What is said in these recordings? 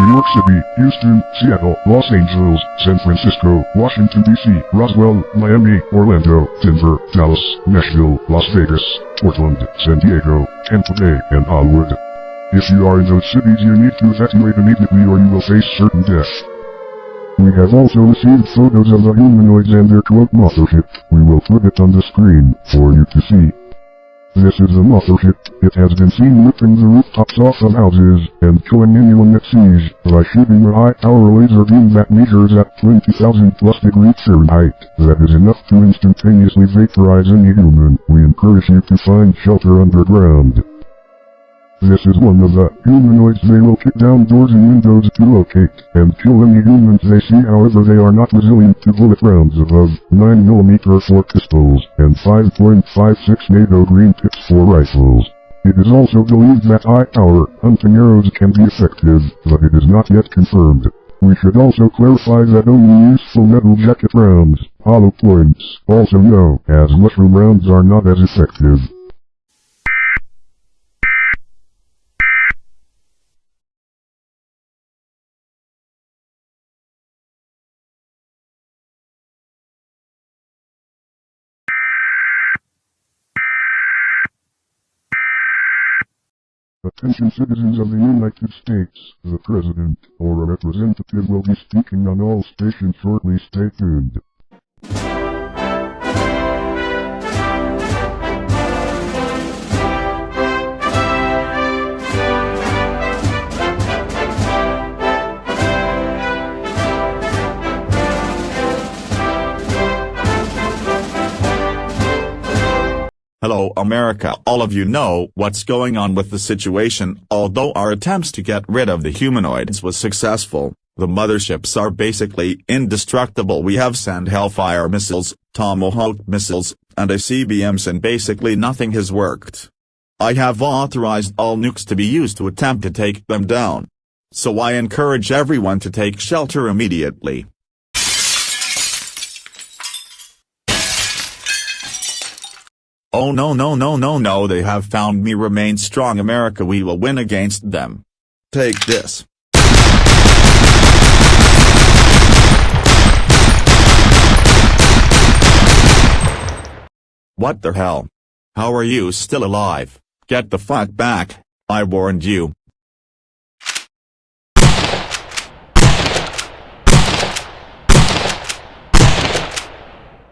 New York City, Houston, Seattle, Los Angeles, San Francisco, Washington, D.C., Roswell, Miami, Orlando, Denver, Dallas, Nashville, Las Vegas, Portland, San Diego, Tampa Bay, and Hollywood. If you are in those cities, you need to evacuate immediately or you will face certain death. We have also received photos of the humanoids and their quote mothership. We will put it on the screen for you to see. This is the mothership. It has been seen ripping the rooftops off of houses and killing anyone it sees by shooting a high-power laser beam that measures at 20,000 plus degrees Fahrenheit. That is enough to instantaneously vaporize any human. We encourage you to find shelter underground. This is one of the humanoids. They will kick down doors and windows to locate and kill any humans they see. However, they are not resilient to bullet rounds above 9mm for pistols and 5.56 NATO green tips for rifles. It is also believed that high-power hunting arrows can be effective, but it is not yet confirmed. We should also clarify that only useful metal jacket rounds, hollow points, also known as mushroom rounds, are not as effective. Attention citizens of the United States, the President or a representative will be speaking on all stations shortly. Stay tuned. Hello America, all of you know what's going on with the situation. Although our attempts to get rid of the humanoids was successful, the motherships are basically indestructible. We have sent Hellfire missiles, Tomahawk missiles, and ICBMs and basically nothing has worked. I have authorized all nukes to be used to attempt to take them down. So I encourage everyone to take shelter immediately. Oh no, they have found me. Remain strong America, we will win against them. Take this. What the hell? How are you still alive? Get the fuck back, I warned you.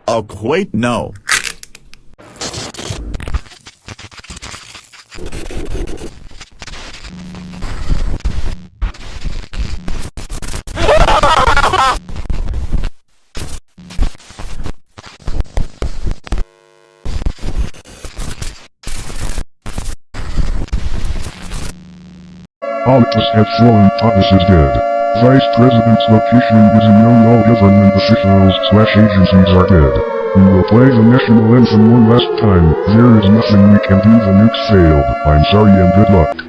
Oh wait, no. Politics has fallen. Thomas is dead. Vice President's location is unknown. All government officials/agencies are dead. We will play the national anthem one last time. There is nothing we can do. The nukes failed. I'm sorry and good luck.